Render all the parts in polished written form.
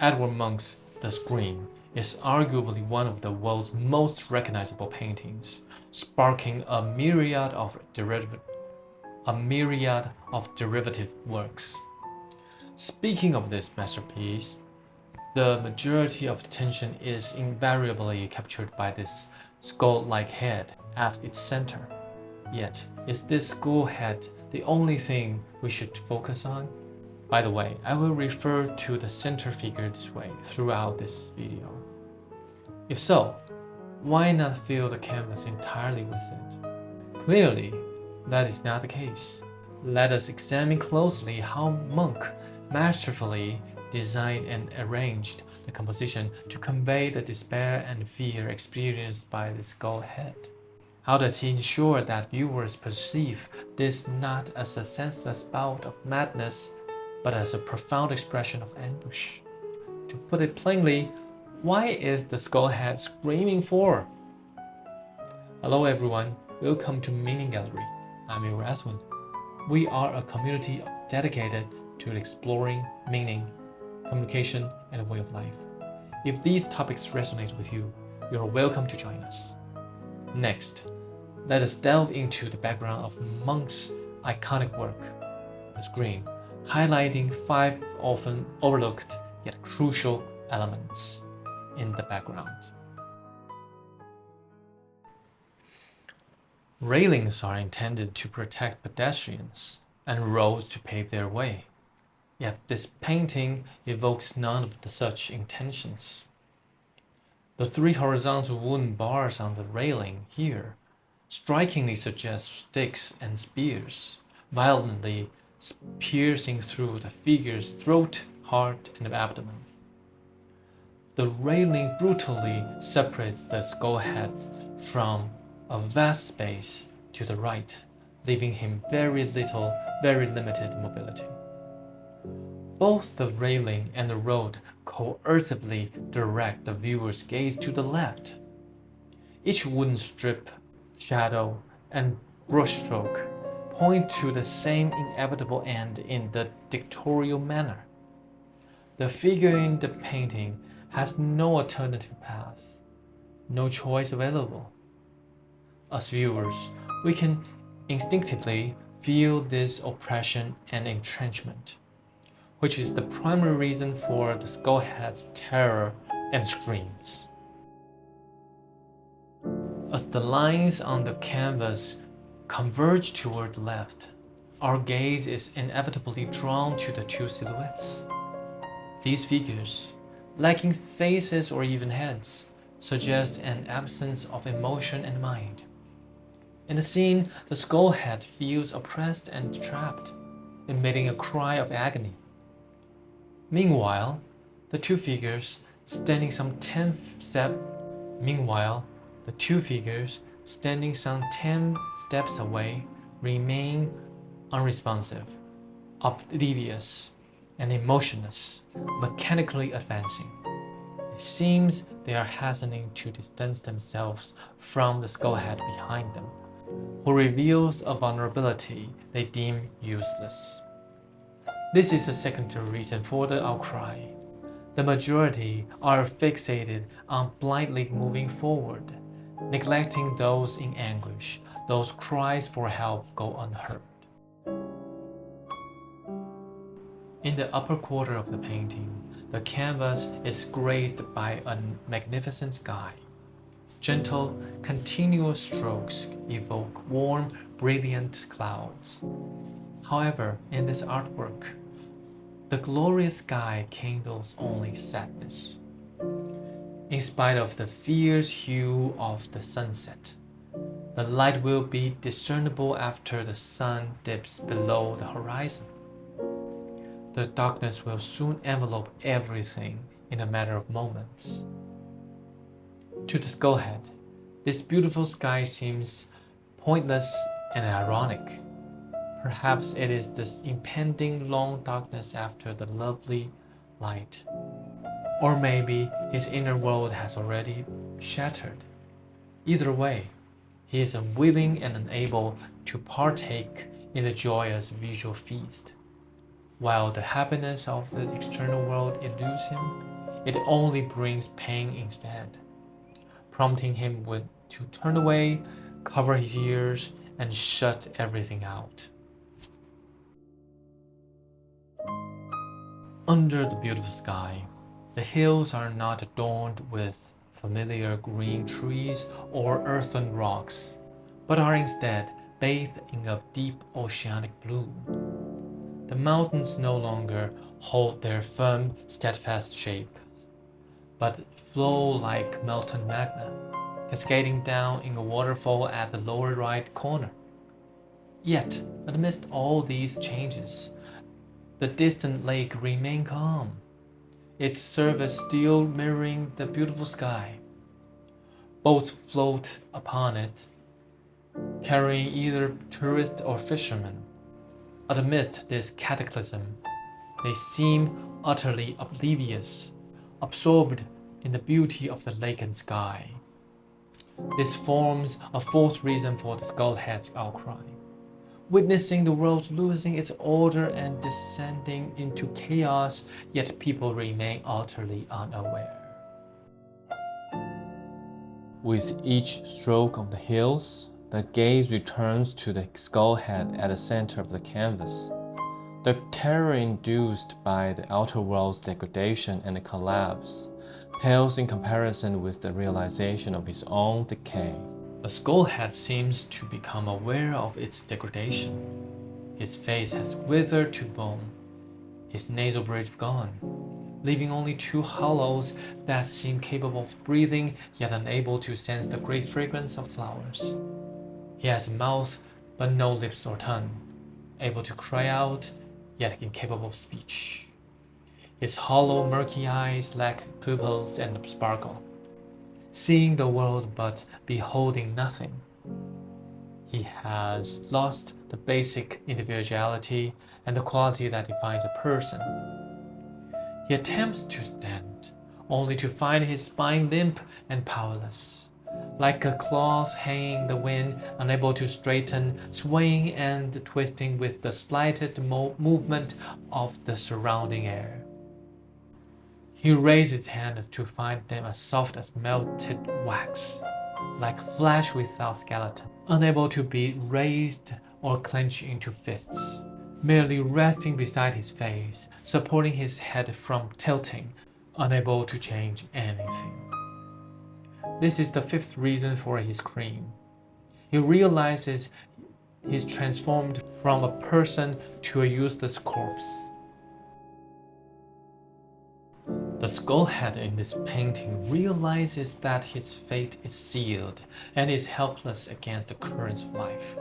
Edward Munch's The Scream is arguably one of the world's most recognizable paintings, sparking a myriad of derivative works. Speaking of this masterpiece, the majority of attention is invariably captured by this skull-like head at its center. Yet, is this skull head the only thing we should focus on? By the way, I will refer to the center figure this way throughout this video. If so, why not fill the canvas entirely with it? Clearly, that is not the case. Let us examine closely how Munch masterfully designed and arranged the composition to convey the despair and fear experienced by the skull head. How does he ensure that viewers perceive this not as a senseless bout of madness, but as a profound expression of anguish? To put it plainly, why is the skull head screaming for? Hello everyone, welcome to Meaning Gallery. I'm your Edwin. We are a community dedicated to exploring meaning, communication, and way of life. If these topics resonate with you, you're welcome to join us. Next, let us delve into the background of Munch's iconic work, The Scream, highlighting 5 often overlooked yet crucial elements in the background. Railings are intended to protect pedestrians and roads to pave their way. Yet this painting evokes none of such intentions. The 3 horizontal wooden bars on the railing here strikingly suggest sticks and spears, violently piercing through the figure's throat, heart, and abdomen. The railing brutally separates the skull head from a vast space to the right, leaving him very limited mobility. Both the railing and the road coercively direct the viewer's gaze to the left. Each wooden strip, shadow, and brushstroke point to the same inevitable end in the dictatorial manner. The figure in the painting has no alternative path, no choice available. As viewers, we can instinctively feel this oppression and entrenchment, which is the primary reason for the skullhead's terror and screams. As the lines on the canvas converge toward the left, our gaze is inevitably drawn to the 2 silhouettes. These figures, lacking faces or even heads, suggest an absence of emotion and mind. In the scene, the skullhead feels oppressed and trapped, emitting a cry of agony. Meanwhile, the two figures standing some 10 steps away remain unresponsive, oblivious, and emotionless, mechanically advancing. It seems they are hastening to distance themselves from the skullhead behind them, who reveals a vulnerability they deem useless. This is a secondary reason for the outcry. The majority are fixated on blindly moving forward, neglecting those in anguish. Those cries for help go unheard. In the upper quarter of the painting, the canvas is graced by a magnificent sky. Gentle, continuous strokes evoke warm, brilliant clouds. However, in this artwork, the glorious sky kindles only sadness. In spite of the fierce hue of the sunset, the light will be discernible after the sun dips below the horizon. The darkness will soon envelop everything in a matter of moments. To the skullhead, this beautiful sky seems pointless and ironic. Perhaps it is this impending long darkness after the lovely light. Or maybe his inner world has already shattered. Either way, he is unwilling and unable to partake in the joyous visual feast. While the happiness of the external world eludes him, it only brings pain instead, prompting him to turn away, cover his ears, and shut everything out. Under the beautiful sky, the hills are not adorned with familiar green trees or earthen rocks, but are instead bathed in a deep oceanic blue. The mountains no longer hold their firm, steadfast shape, but flow like melted magma, cascading down in a waterfall at the lower right corner. Yet, amidst all these changes, the distant lake remained calm, its surface still mirroring the beautiful sky. Boats float upon it, carrying either tourists or fishermen. Amidst this cataclysm, they seem utterly oblivious, absorbed in the beauty of the lake and sky. This forms a fourth reason for the skullhead's outcry. Witnessing the world losing its order and descending into chaos, yet people remain utterly unaware. With each stroke of the hills, the gaze returns to the skullhead at the center of the canvas. The terror induced by the outer world's degradation and collapse pales in comparison with the realization of his own decay. The skullhead seems to become aware of its degradation. His face has withered to bone, his nasal bridge gone, leaving only two hollows that seem capable of breathing yet unable to sense the great fragrance of flowers. He has a mouth but no lips or tongue, able to cry out yet incapable of speech. His hollow, murky eyes lack pupils and sparkle, seeing the world but beholding nothing. He has lost the basic individuality and the quality that defines a person. He attempts to stand, only to find his spine limp and powerless, like a cloth hanging in the wind, unable to straighten, swaying and twisting with the slightest movement of the surrounding air. He raised his hands to find them as soft as melted wax, like flesh without skeleton, unable to be raised or clenched into fists, merely resting beside his face, supporting his head from tilting, unable to change anything. This is the fifth reason for his scream. He realizes he's transformed from a person to a useless corpse. The skullhead in this painting realizes that his fate is sealed and is helpless against the currents of life.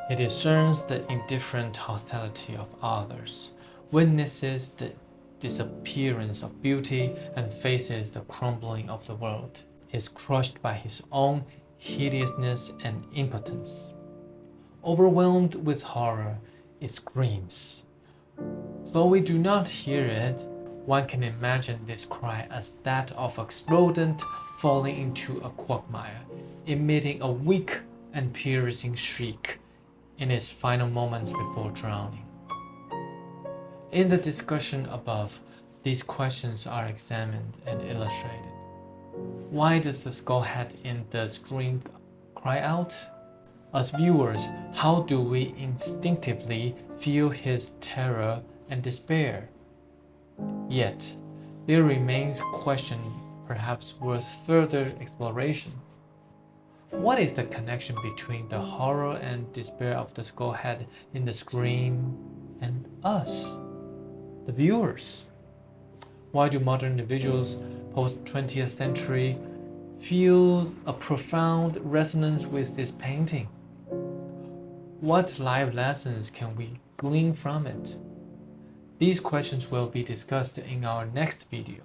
It discerns the indifferent hostility of others, witnesses the disappearance of beauty, and faces the crumbling of the world. It is crushed by his own hideousness and impotence. Overwhelmed with horror, it screams. Though we do not hear it, one can imagine this cry as that of a rodent falling into a quagmire, emitting a weak and piercing shriek in its final moments before drowning. In the discussion above, these questions are examined and illustrated. Why does the skullhead in the scream cry out? As viewers, how do we instinctively feel his terror and despair? Yet, there remains a question perhaps worth further exploration. What is the connection between the horror and despair of the skullhead in the scream and us, the viewers? Why do modern individuals post-20th century feel a profound resonance with this painting? What life lessons can we glean from it? These questions will be discussed in our next video.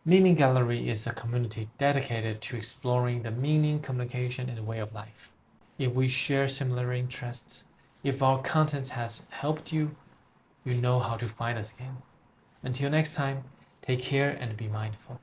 Meaning Gallery is a community dedicated to exploring the meaning, communication, and way of life. If we share similar interests, if our content has helped you, you know how to find us again. Until next time, take care and be mindful.